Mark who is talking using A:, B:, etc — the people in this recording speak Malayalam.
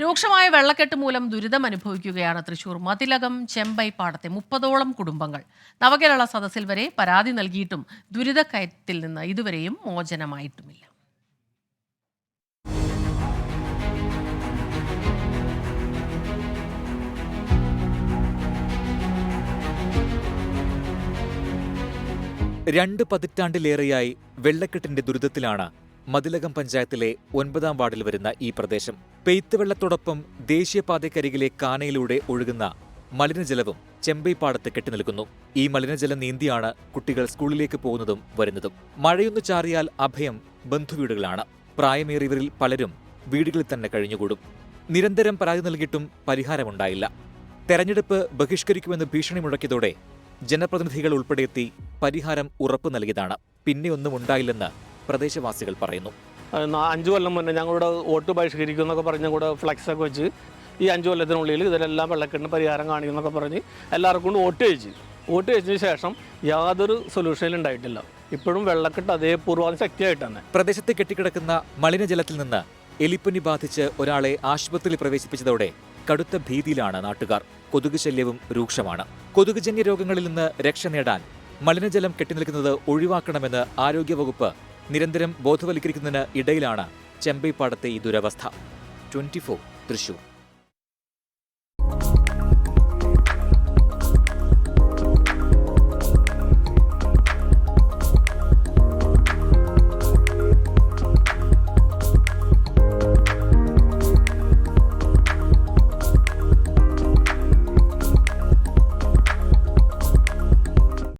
A: രൂക്ഷമായ വെള്ളക്കെട്ട് മൂലം ദുരിതം അനുഭവിക്കുകയാണ് തൃശൂർ മതിലകം ചെമ്പൈപ്പാടത്തെ 30ഓളം കുടുംബങ്ങൾ. നവകേരള സദസ്സിൽ വരെ പരാതി നൽകിയിട്ടും ദുരിതക്കയത്തിൽ നിന്ന് ഇതുവരെയും മോചനമായിട്ടുമില്ല.
B: രണ്ട് പതിറ്റാണ്ടിലേറെയായി വെള്ളക്കെട്ടിന്റെ ദുരിതത്തിലാണ് മതിലകം പഞ്ചായത്തിലെ 9ാം വാർഡിൽ വരുന്ന ഈ പ്രദേശം. പെയ്ത്തുവെള്ളത്തോടൊപ്പം ദേശീയപാതയ്ക്കരികിലെ കാനയിലൂടെ ഒഴുകുന്ന മലിനജലവും ചെമ്പൈപ്പാടത്ത് കെട്ടിനിൽക്കുന്നു. ഈ മലിനജലം നീന്തിയാണ് കുട്ടികൾ സ്കൂളിലേക്ക് പോകുന്നതും വരുന്നതും. മഴയൊന്നു ചാറിയാൽ അഭയം ബന്ധുവീടുകളാണ്. പ്രായമേറിയവരിൽ പലരും വീടുകളിൽ തന്നെ കഴിഞ്ഞുകൂടും. നിരന്തരം പരാതി നൽകിയിട്ടും പരിഹാരമുണ്ടായില്ല. തെരഞ്ഞെടുപ്പ് ബഹിഷ്കരിക്കുമെന്ന് ഭീഷണി മുഴക്കിയതോടെ ജനപ്രതിനിധികൾ ഉൾപ്പെടെ എത്തി പരിഹാരം ഉറപ്പു നൽകിയതാണ്. പിന്നെയൊന്നും ഉണ്ടായില്ലെന്ന് പ്രദേശവാസികൾ പറയുന്നു.
C: 5 കൊല്ലം മുന്നേ ഞങ്ങളുടെ വോട്ട് ബഹിഷ്കരിക്കുമെന്നൊക്കെ പറഞ്ഞ് കൂടെ ഫ്ലെക്സൊക്കെ വെച്ച് ഈ 5 കൊല്ലത്തിനുള്ളിൽ ഇതിലെല്ലാം വെള്ളക്കെട്ടിന് പരിഹാരം കാണിക്കുന്നൊക്കെ പറഞ്ഞ് എല്ലാവർക്കും കൊണ്ട് വോട്ട് ചെയ്തതിന് ശേഷം യാതൊരു സൊല്യൂഷനും ഉണ്ടായിട്ടില്ല. ഇപ്പോഴും വെള്ളക്കെട്ട് അതേ പൂർവാധി ശക്തിയായിട്ടാണ്.
B: പ്രദേശത്ത് കെട്ടിക്കിടക്കുന്ന മലിനജലത്തിൽ നിന്ന് എലിപ്പനി ബാധിച്ച് ഒരാളെ ആശുപത്രിയിൽ പ്രവേശിപ്പിച്ചതോടെ കടുത്ത ഭീതിയിലാണ് നാട്ടുകാർ. കൊതുക് ശല്യവും രൂക്ഷമാണ്. കൊതുകുജന്യ രോഗങ്ങളിൽ നിന്ന് രക്ഷ നേടാൻ മലിനജലം കെട്ടിനിൽക്കുന്നത് ഒഴിവാക്കണമെന്ന് ആരോഗ്യവകുപ്പ് നിരന്തരം ബോധവൽക്കരിക്കുന്നതിന് ഇടയിലാണ് ചെമ്പൈപ്പാടത്തെ ഈ ദുരവസ്ഥ. 24 തൃശൂർ.